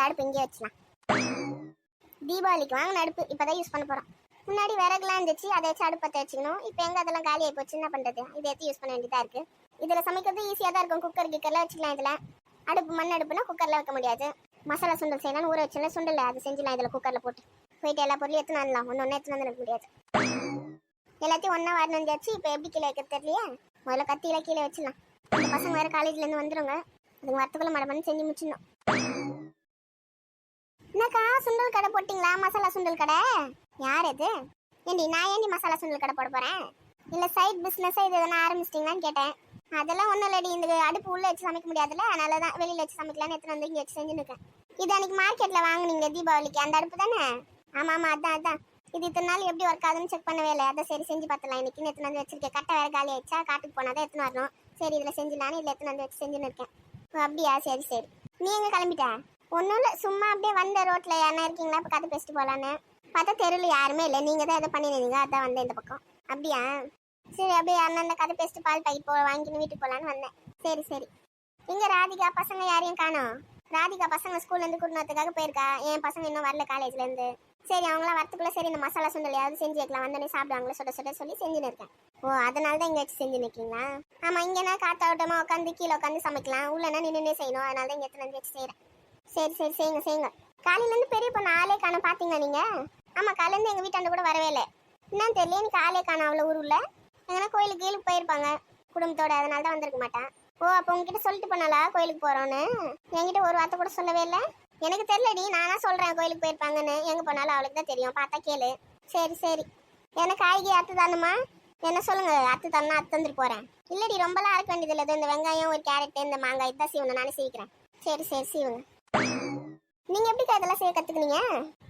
அடுப்பு இங்கே வச்சுலாம். தீபாவளிக்கு வாங்கின அடுப்பு இப்போதான் யூஸ் பண்ண போகிறோம். முன்னாடி விறகுலாம் இருந்துச்சு, அதை வச்சு அடுப்பத்தை வச்சுக்கணும். இப்போ எங்கே அதெல்லாம் காலி ஆகி போச்சு, என்ன பண்ணுறது? இதை எடுத்து யூஸ் பண்ண வேண்டியதாக இருக்குது. இதில் சமைக்கிறது ஈஸியாக தான் இருக்கும். குக்கர் கிக்கரில் வச்சுக்கலாம். இதில் அடுப்பு மண் அடுப்புனா குக்கரில் வைக்க முடியாது. மசாலா சுண்டல் செய்யலாம்னு ஊற வச்சுல சுண்டல் அது செஞ்சுலாம். இதில் குக்கரில் போட்டு போயிட்டு எல்லா பொருளையும் எடுத்துன்னு வரலாம். ஒன்று எடுத்துன்னு வந்து முடியாது. எல்லாத்தையும் ஒன்றா வாரின்னு வந்தாச்சு. இப்போ எப்படி கீழே வைக்க தெரியலையே. முதல்ல கத்தியில கீழே வச்சிடலாம். இந்த பசங்க வேறு காலேஜ்லேருந்து வந்துடுங்க. அதுங்க வரத்துக்குள்ள மழை பண்ணி செஞ்சு முடிச்சிடணும். என்னக்கா சுண்டல் கடை போட்டிங்களா? மசாலா சுண்டல் கடை யார் இது? ஏண்டி நான் ஏண்டி மசாலா சுண்டல் கடை போட போகிறேன்? இல்லை சைட் பிஸ்னஸாக இது எதனா ஆரம்பிச்சிட்டிங்களான்னு கேட்டேன். அதெல்லாம் ஒன்றும் இல்லடி, இந்த அடுப்பு உள்ளே வச்சு சமைக்க முடியாதுல்ல, அதனால தான் வெளியில் வச்சு சமைக்கலான்னு எடுத்துன்னு வந்து இங்கே வச்சு செஞ்சுருக்கேன். இது அன்றைக்கி மார்க்கெட்டில் வாங்கினீங்க தீபாவளிக்கு, அந்த அடுப்பு தானே? ஆமாம் அதான். இது இத்தனை நாள் எப்படி ஒர்க் ஆகுதுன்னு செக் பண்ணவே இல்லை. அதை சரி செஞ்சு பார்த்துலாம். இன்றைக்கி எடுத்துன்னு வந்து வச்சிருக்கேன். கட்டை வேறு காலி ஆயிடுச்சா, காட்டுக்கு போனால் தான் எடுத்துன்னு வரணும். சரி இதில் செஞ்சிடலான்னு இதில் எடுத்துன்னு வந்து வச்சு செஞ்சுன்னு இருக்கேன். அப்படியா? சரி. நீ எங்கே கிளம்பிட்டா? ஒன்றும் இல்லை, சும்மா அப்படியே வந்த ரோட்டில் யாரா இருக்கீங்களா இப்போ கதை பேசிட்டு போகலான்னு பார்த்தா தெருவில் யாருமே இல்லை. நீங்கள் தான் எதை பண்ணிருந்தீங்க, அதான் வந்தேன் இந்த பக்கம். அப்படியா? சரி அப்படியே அண்ணன் கதை பேசிட்டு பால் பாக்கெட் வாங்கின்னு வீட்டுக்கு போகலான்னு வந்தேன். சரி. இங்கே ராதிகா பசங்க யாரையும் காணோம். ராதிகா பசங்க ஸ்கூல்லேருந்து கூட்டினதுக்காக போயிருக்கா. என் பசங்க இன்னும் வரல காலேஜ்லேருந்து. சரி அவங்களாம் வரத்துக்குள்ளே சரி இந்த மசாலா சுண்டல் யாவது செஞ்சு வைக்கலாம், வந்தோடனே சாப்பிடுவாங்களே சுட சொல்லி செஞ்சுன்னு இருக்கேன். ஓ அதனால தான் இங்கே வச்சு செஞ்சு நிற்கீங்களா? ஆமாம், இங்கேனா காத்தாவட்டமாக உட்காந்து கீழே உட்காந்து சமைக்கலாம். உள்ளனா நின்றுனே செய்யணும். அதனால தான் இங்கே எடுத்துன்னு வந்து வச்சு செய்கிறேன். சரி செய்யுங்க. காலையிலேருந்து பெரிய பொண்ணு ஆளே காண பார்த்தீங்களா நீங்கள்? ஆமாம், காலையிலேருந்து எங்கள் வீட்டாண்ட கூட வரவே இல்லை. என்னன்னு தெரியல, எனக்கு ஆளே காணும் அவ்வளோ ஊரில். எங்கன்னா கோயிலுக்கு போயிருப்பாங்க குடும்பத்தோட, அதனால தான் வந்திருக்க மாட்டேன். ஓ அப்போ உங்ககிட்ட சொல்லிட்டு போனாலா கோயிலுக்கு போகிறோன்னு? என்கிட்ட ஒரு வார்த்தை கூட சொல்லவே இல்லை. எனக்கு தெரியலடி, நானா சொல்கிறேன் கோயிலுக்கு போயிருப்பாங்கன்னு. எங்கே போனாலும் அவளுக்கு தான் தெரியும், பார்த்தா கேளு. சரி எனக்கு காய்கறி அத்து தானுமா? என்ன சொல்லுங்க, அத்து தானே அத்து தந்துட்டு போகிறேன். இல்லடி ரொம்பலாம் அரைக்க வேண்டியது இல்லை. இந்த வெங்காயம் ஒரு கேரட்டு இந்த மாங்காய் தான் சீவனை நானே சீவிக்கிறேன். சரி சீவுங்க. நீங்கள் எப்படி இதெல்லாம் செய்ய கற்றுக்குனீங்க?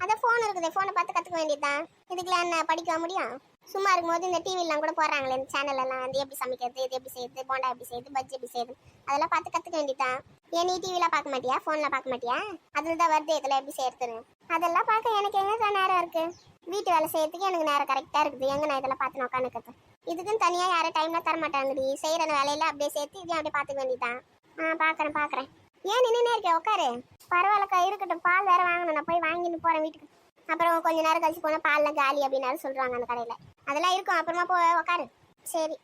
அதான் ஃபோன் இருக்குது, ஃபோனை பார்த்து கற்றுக்க வேண்டியதுதான். இதுக்கெல்லாம் என்ன படிக்க முடியும்? சும்மா இருக்கும்போது இந்த டிவிலாம் கூட போடுறாங்களே இந்த சேனல்லாம் வந்து எப்படி சமைக்கிறது, இது எப்படி செய்யுது, போண்டா எப்படி செய்யுது, பஜ்ஜி எப்படி செய்யுது, அதெல்லாம் பார்த்து கற்றுக்க வேண்டியதான். ஏன் நீ டிவிலாம் பார்க்க மாட்டியா, ஃபோனில் பார்க்க மாட்டியா? அதில் தான் வருது இதெல்லாம் எப்படி செய்யறதுன்னு. அதெல்லாம் பார்க்க எனக்கு எங்கே நேரம் இருக்குது? வீட்டு வேலை செய்யறதுக்கு எனக்கு நேரம் கரெக்டாக இருக்குது. எங்கே நான் இதெல்லாம் பார்த்து உட்காந்துக்கிறது? இதுக்குன்னு தனியாக யாரும் டைம்லாம் தர மாட்டாங்கடி. செய்கிற வேலையில அப்படியே சேர்த்து இதையும் அப்படியே பார்த்துக்க வேண்டியதான். பார்க்குறேன். ஏன் நின்றுனே இருக்கேன், உட்காரு. பரவாயில்லக்கா இருக்கட்டும், பால் வேறு வாங்கணும். நான் போய் வாங்கிட்டு போகிறேன் வீட்டுக்கு. அப்புறம் கொஞ்ச நேரம் கழிச்சு போனால் பாலில் காலி அப்படின்னு சொல்கிறாங்க அந்த கடையில். அதெல்லாம் இருக்கும், அப்புறமா உட்காரு. சரி.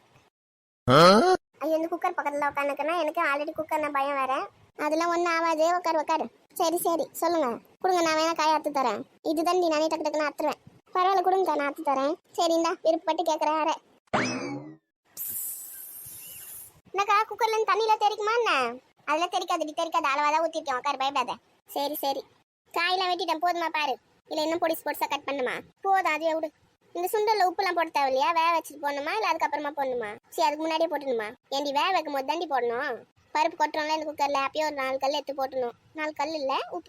ஐயோ இந்த குக்கர் பக்கத்தில் உட்காந்துக்கன்னா எனக்கு ஆல்ரெடி குக்கர்னா பயம் வேற. அதெல்லாம் ஒன்றும் ஆகாது, உட்காரு. சரி சொல்லுங்க, கொடுங்க, நான் வேணா காய அறுத்து தரேன். இதுதான் நீ நானே டக்குன்னு அறுத்துருவேன். பரவாயில்ல கொடுங்க, நான் அறுத்து தரேன். சரிண்டா, விருப்பப்பட்டு கேட்குறேன். யாரே என்னக்கா குக்கர்லேருந்து தண்ணியில் தெரிக்குமா என்ன? அதெல்லாம் தெரிக்காது, அளவாக தான் ஊற்றிருக்கேன். உட்காரு, பயப்படாத. சரி காயெல்லாம் வெட்டிட்டேன், போதுமா பாரு. இல்லை இன்னும் பொடிசா கட் பண்ணுமா? போதும், அதே விடு. இந்த சுண்டலில் உப்புலாம் போட்டு தேவையில்லையா? வேக வச்சுட்டு போடணுமா இல்லை அதுக்கப்புறமா போடணுமா? சரி அதுக்கு முன்னாடியே போட்டணுமா? ஏண்டி வேக வைக்கும் போது தாண்டி போடணும். பருப்பு கொட்டுறோம்ல இந்த குக்கரில், அப்பயே ஒரு 4 கல் எடுத்து போட்டணும். 4 கல் இல்லை, உப்பு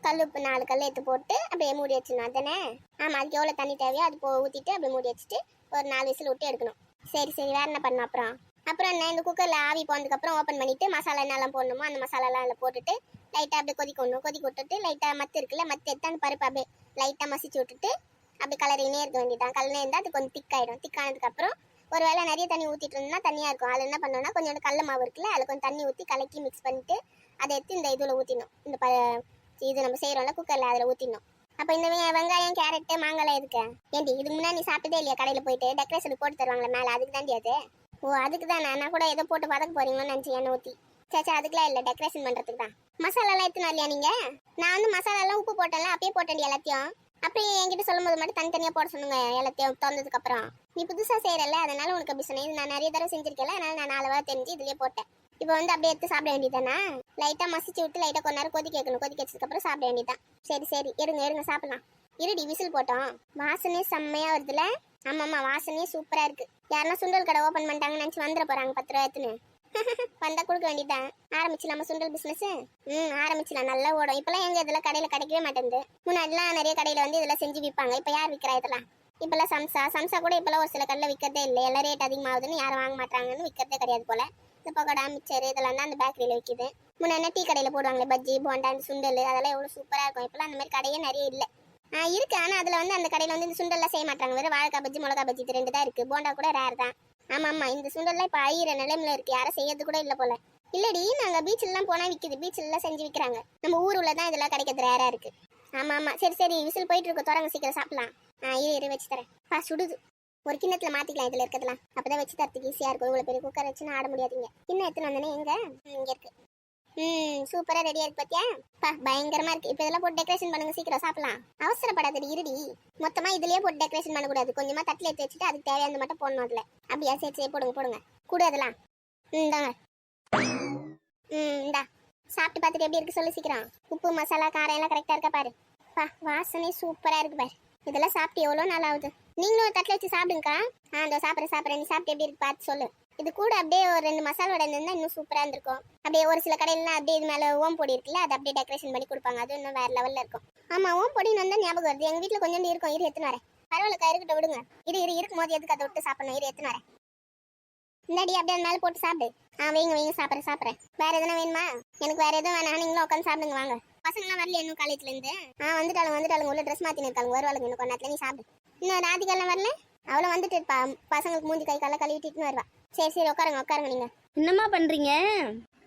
கல் உப்பு 4 கல் எடுத்து போட்டு அப்படியே மூடி வச்சிடணும். அதானே? ஆமாம், அதுக்கு எவ்வளோ தண்ணி தேவையோ அது ஊற்றிட்டு அப்படியே மூடி வச்சுட்டு ஒரு 4 விசில் விட்டு எடுக்கணும். சரி வேறு என்ன பண்ணணும்? அப்புறம் என்ன, இந்த குக்கரில் ஆவி போனதுக்கப்புறம் ஓப்பன் பண்ணிவிட்டு மசாலா என்னெல்லாம் போடணுமோ அந்த மசாலாலாம் அதில் போட்டுட்டு லைட்டாக அப்படியே கொதிக்க விட்டுட்டு லைட்டாக மத்து இருக்குல்ல, மத்து எடுத்து அந்த பருப்பு அப்படியே லைட்டாக மசிச்சு விட்டுட்டு அப்படி கலரினே இருக்க வேண்டியதான். கலனே இருந்தால் அது கொஞ்சம் திக்காயிடும். திக்கானதுக்கப்புறம் ஒரு வேளை நிறைய தண்ணி ஊற்றிட்டு இருந்தோம்னா தண்ணியாக இருக்கும். அதில் என்ன பண்ணோம்னா கொஞ்சம் கடல மாவு இருக்குல்ல, அதில் கொஞ்சம் தண்ணி ஊற்றி கலக்கி மிக்ஸ் பண்ணிட்டு அதை எடுத்து இந்த இதில் ஊற்றிடணும். இது நம்ம செய்கிறோம்ல குக்கரில், அதில் ஊற்றிடணும். அப்போ இந்த வெங்காயம் கேரட்டு மாங்காய்லாம் இருக்கு. ஏண்டி இதுக்கு முன்னாடி நீ சாப்பிட்டதே இல்லையா? கடையில் போயிட்டு டெக்கரேஷனுக்கு போட்டு தருவாங்களே மேலே, அதுக்கு தாண்டி அது? ஓ அதுக்கு தானே, நான் கூட ஏதோ போட்டு பதக்க போறீங்கன்னு நினச்சி எண்ணெய் ஊற்றி. சேச்சா அதுக்கெலாம் இல்லை, டெக்கரேஷன் பண்ணுறதுக்கு தான். மசாலாலாம் எடுத்துனா இல்லையா நீங்கள்? நான் வந்து மசாலாலாம் உப்பு போட்டேன்ல, அப்பயே போட்டேன் எல்லாத்தையும். அப்படியே என்கிட்ட சொல்லும் போது மட்டும் தனித்தனியாக போட சொன்னுங்க எல்லாத்தையும் திறந்ததுக்கப்புறம். நீ புதுசாக செய்கிறல்ல, அதனால உனக்கு அப்படி சொன்னேன். நான் நிறைய தடவை செஞ்சிருக்கேன், அதனால நான் 4 வாரம் தெரிஞ்சு இதுலேயே போட்டேன். இப்போ வந்து அப்படியே எடுத்து சாப்பிட வேண்டியதானா? லைட்டாக மசிச்சு விட்டு லைட்டாக கொஞ்ச நேரம் கொதிக்க வைக்கணும். கொதிக்க வச்சதுக்கப்புறம் சாப்பிட வேண்டியதான். சரி எடுங்க சாப்பிடலாம். இருடி விசில் போட்டோம். வாசனையே செம்மையாக வருதுல? ஆமாம்மா, வாசனையே சூப்பராக இருக்குது. யாருன்னா சுண்டல் கடை ஓப்பன் பண்ணிட்டாங்கன்னு நினச்சி வந்துட போகிறாங்க 10 ரூபா எடுத்துன்னு. வந்தால் கொடுக்க வேண்டியதான். ஆரம்பிச்சிடலாமா சுண்டல் பிஸ்னஸ்? ஆரம்பிச்சிடலாம், நல்லா ஓடும். இப்போலாம் எங்கள் இதெல்லாம் கடையில் கிடைக்கவே மாட்டேங்குது. முன்னாடிலாம் நிறைய கடையில் வந்து இதெல்லாம் செஞ்சு விற்பாங்க. இப்போ யார் விற்கிறா இதெல்லாம்? இப்போல்லாம் சம்சா கூட இப்போல்லாம் ஒரு சில கடையில் விற்கிறதே இல்லை. எல்லாம் ரேட் அதிகமாகுதுன்னு யாரும் வாங்க மாட்டாங்கன்னு விற்கிறதே கிடையாது போல். இந்த பக்கோடா மிச்சர் இதெல்லாம் தான் அந்த பேக்கரியில் விற்கிது. முன்னாடி டீ கடையில் போடுவாங்களே பஜ்ஜி போண்டா அந்த சுண்டல், அதெல்லாம் எவ்வளோ சூப்பராக இருக்கும். இப்போலாம் அந்த மாதிரி கடையே நிறைய இல்லை. இருக்கு, ஆனால் அதில் வந்து அந்த கடையில் வந்து இந்த சுண்டல்லாம் செய்ய மாட்டாங்க. வெறும் வாழைக்காய் பஜ்ஜி மிளகா பஜ்ஜி இது 2 தான் இருக்குது. போண்டா கூட ரேர் தான். ஆமாம் இந்த சுண்டல்லாம் இப்போ அழியிற நிலைமையில் இருக்குது. யாரும் செய்யறது கூட இல்லை போல. இல்லடி நாங்க பீச்லாம் போனா விக்குது, பீச்லாம் செஞ்சு விக்கிறாங்க. நம்ம ஊருல தான் இதெல்லாம் கிடைக்கிறது ரேரா இருக்கு. ஆமா ஆமா, சரி சரி, விசில் போயிட்டு இருக்கு, தொடங்க சீக்கிரம் சாப்பிடலாம். இரு வச்சு தரேன். சுடுது. ஒரு கிண்ணத்துல மாத்திக்கலாம் இதுல இருக்கிறதுலாம், அப்பதான் வச்சு தரத்துக்கு ஈஸியா இருக்கும். இவ்வளவு பெரிய குக்கர் வச்சுன்னு ஆட முடியாதீங்க. கிண்ணம் எத்தனை வந்தனே எங்க இங்க இருக்கு. சூப்பரா ரெடியா இருக்கு பாத்தியா? பயங்கரமா இருக்கு. இப்ப இதெல்லாம் போட்டு டெக்கரேஷன் பண்ணுங்க, சீக்கிரம் சாப்பிடலாம். அவசரப்படாதடி, இருடி. மொத்தமா இதுலயே போட்டு டெக்கரேஷன் பண்ண கூடாது, கொஞ்சமா தட்டுல எடுத்து வச்சுட்டு அதுக்கு தேவையானது மட்டும் போடணும் அதுல. அப்படியா? சரி சரி, போடுங்க போடுங்க, கூட அதெல்லாம். இந்தாங்க. இந்தா சாப்பிட்டு பார்த்துட்டு எப்படி இருக்கு சொல்லு சீக்கிரம். உப்பு மசாலா காரம் எல்லாம் கரெக்டா இருக்கா பாரு. வாசனை சூப்பரா இருக்கு பாரு. இதெல்லாம் சாப்பிட்டு எவ்வளவு நாள் ஆகுது. நீங்களும் ஒரு தட்டில் வச்சு சாப்பிடுங்கக்கா. இதோ சாப்பிட்றேன். நீ சாப்பிட்டு எப்படி இருக்கு பார்த்து சொல்லு. இது கூட அப்படியே ஒரு 2 மசாலா வடை இருந்தா இன்னும் சூப்பரா இருந்திருக்கும். அப்படியே ஒரு சில கடையிலாம் அப்படியே இது மேல ஓம் பொடி இருக்குல்ல, அது அப்படியே டெக்கரேஷன் பண்ணி கொடுப்பாங்க, அது இன்னும் வேற லெவல்ல இருக்கும். ஆமா, ஓம் பொடின்னு வந்தா ஞாபகம் வருது, எங்க வீட்டுல கொஞ்சம் இருக்கும். இரு எத்தனை வரேன். பரவாயில்லக்கா, இருக்கட்டும் விடுங்க. இரு இருக்கும் போது எதுக்கு அதை விட்டு சாப்பிடணும். இரு எத்தனை வரேன். இந்தாடி அப்படியே அந்த மேல போட்டு சாப்பிடு. வைங்க சாப்பிட்றேன். வேற எதுனா வேணுமா? எனக்கு வேற எதுவும் வேணாம், நீங்களும் உட்காந்து சாப்பிடுங்க வாங்க. பசங்களாம் வரல இன்னும் காலேஜ்ல இருந்து? வந்துட்டாளுங்க. உள்ள ட்ரெஸ் மாத்தின்னு இருக்காங்க, வருவாளுங்க இன்னும் கொஞ்ச நேரத்துல. நீ சாப்பிடு. இன்னும் ராதிகாலாம் வரல? அவளை வந்துட்டு இருப்பா, பசங்களுக்கு மூஞ்சி கை கால கழுவிட்டு வருவா. சரி உட்காருங்க நீங்க. என்னம்மா பண்றீங்க?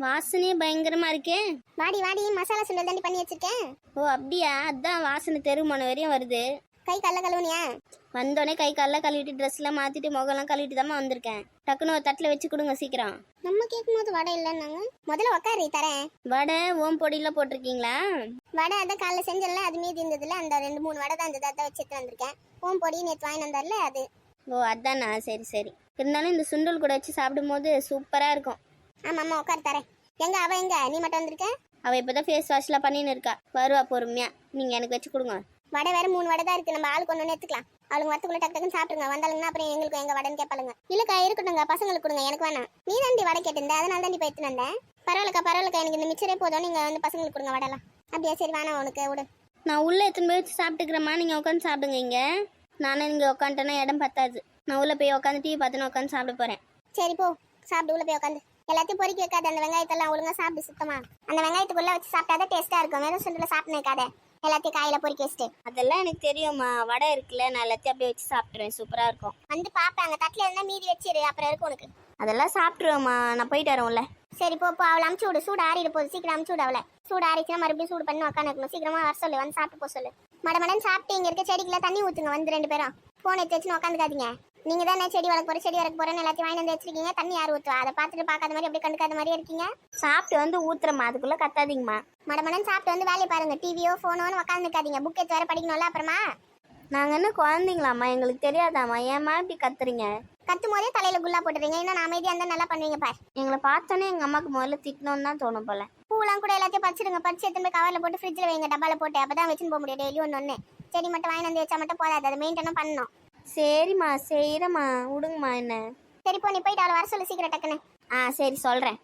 வாசனையே பயங்கரமா இருக்கே. வாடி மசாலா சுண்டல் தாண்டி பண்ணி வச்சிருக்கேன். ஓ அப்படியா? அதான் வாசனை தெருமணம் வரையும் வருது. கை கால கழுவுனியா? வந்தோடனே கை காலெல்லாம் கழுவிட்டு ட்ரெஸ் எல்லாம் மாத்திட்டு முகம்லாம் கழுவிட்டு தான் வந்திருக்கேன். டக்குன்னு ஒரு தட்டுல வச்சு கொடுங்க சீக்கிரம். நம்ம கேட்கும் போது வடை இல்லைன்னாங்க. முதல்ல உட்காரு தரேன். வடை ஓம் பொடியில போட்டிருக்கீங்களா? வடை அதான் காலைல செஞ்சல, அது மீதி இருந்ததுல அந்த 2-3 வடை தான் இருந்தது, அதான் வச்சுட்டு வந்திருக்கேன். ஓம் பொடி நேற்று வாங்கி வந்தார்ல அது. ஓ அதானா, சரி. இருந்தாலும் இந்த சுண்டல் கூட வச்சு சாப்பிடும் போது சூப்பரா இருக்கும். ஆமா உட்காரு தரேன். அவ எங்க? நீ மட்டும் வந்திருக்க? அவ இப்பதான் ஃபேஸ் வாஷ்லாம் பண்ணின்னு இருக்கா, வருவா பொறுமையா. நீங்க எனக்கு வச்சு கொடுங்க. வடை வேற 3 வடை தான் இருக்கு, நம்ம ஆளுக்கு ஒன்று எடுத்துக்கலாம். அவளுங்க வரத்துக்குள்ள டக்குன்னு சாப்பிடுங்க. வந்தாலுங்கன்னா அப்புறம் எங்களுக்கு எங்க வடைன்னு கேட்பாளுங்க. இல்லக்கா இருக்கட்டுங்க, பசங்களுக்கு கொடுங்க, எனக்கு வேணாம். நீ தாண்டி வடை கேட்டிருந்த, அதனால தாண்டி போய் எடுத்துன்னு வந்தேன். பரவாயில்லக்கா, எனக்கு இந்த மிச்சரே போதும், நீங்க வந்து பசங்களுக்கு கொடுங்க வடைலாம். அப்படியா? சரி வேணாம் உனக்கு விடு. நான் உள்ள எத்தனை போய் வச்சு சாப்பிட்டுக்கிறேம்மா, நீங்க உட்காந்து சாப்பிடுங்க. இங்க நானே இங்க உட்காந்துட்டேன்னா இடம் பத்தாது. நான் உள்ள போய் உட்காந்து டிவி பார்த்துன்னு உட்காந்து சாப்பிட போறேன். சரி போ சாப்பிடு, உள்ள போய் உட்காந்து. எல்லாத்தையும் பொறுக்கி வைக்காத, அந்த வெங்காயத்தெல்லாம் ஒழுங்கா சாப்பிடு சுத்தமா. அந்த வெங்காயத்துக்குள்ள வச்சு சாப்பிட்டாதான் டேஸ்டா இருக்கும், வெறும் சுண்டல சாப்பிட்டு வைக்காத. எல்லாத்தையும் காயில பொறுக்கி வச்சுட்டு. அதெல்லாம் எனக்கு தெரியுமா, வடை இருக்குல்ல, நான் எல்லாத்தையும் அப்படியே வச்சு சாப்பிட்டுருவேன். சூப்பரா இருக்கும். வந்து பாப்பாங்க தட்டுல இருந்தா மீதி வச்சிரு, அப்புறம் இருக்கும் உனக்கு. அதெல்லாம் சாப்பிட்டுருவேம்மா, நான் போயிட்டு வரேன்ல. சரி போ அவளை அமுச்சு விடு, சூடு ஆறிடு போகுது, சீக்கிரம் அமுச்சு விடு அவளை. சூடு ஆறிச்சுன்னா மறுபடியும் சூடு பண்ணி உட்காந்து இருக்கணும். சீக்கிரமா வர சொல்லு, வந்து சாப்பிட்டு போ சொல்லு. மடமடன் சாப்பிட்டு இங்க இருக்க செடிக்குள்ள தண்ணி ஊத்துங்க, வந்து 2 பேரும். போன் எடுத்து வச்சுன்னு உட்காந்துக்காதீங்க. நீங்க தானே செடி வளர்க்க போறேன்னு எல்லாத்தையும் வாங்கி வந்து வச்சிருக்கீங்க. தண்ணி யார் ஊத்துவா? அதை பார்த்துட்டு பார்க்காத மாதிரி அப்படியே கண்டுக்காத மாதிரி இருக்கீங்க. சாப்பிட்டு வந்து ஊத்துறமா, அதுக்குள்ள கத்தாதீங்கம்மா. மடமடன் சாப்பிட்டு வந்து வேலையை பாருங்க. டிவியோ போனோன்னு உட்காந்துக்காதீங்க, புக் எடுத்து வர படிக்கணும்ல அப்புறமா. நாங்க என்ன குழந்தைங்களாம்மா, எங்களுக்கு தெரியாதாம்மா, ஏம்மா இப்படி கத்துறீங்க? கத்தும் போதே தலையில குல்லா போட்டுறீங்க. இன்னும் நான் அமைதியா இருந்தா நல்லா பண்ணுவீங்க பாரு. எங்களை பார்த்தோன்னே எங்க அம்மாக்கு முதல்ல திட்டணும்னு தான் தோணும் போல. பூலாம் கூட எல்லாத்தையும் பறிச்சிடுங்க, பறிச்சு எடுத்து போய் கவர்ல போட்டு ஃப்ரிட்ஜில் வைங்க, டப்பால போட்டு. அப்பதான் வச்சுன்னு போக முடியும் டெய்லி ஒன்று. செடி மட்டும் வாங்கி வந்து வச்சா மட்டும் போதாது, அதை மெயின்டெனும் பண்ணணும். சரிம்மா செய்யறம்மா, விடுங்கம்மா என்ன. சரி போ, நீ போயிட்டு அவளை வர சொல்லு சீக்கிரம் டக்குன்னு. சரி சொல்றேன்.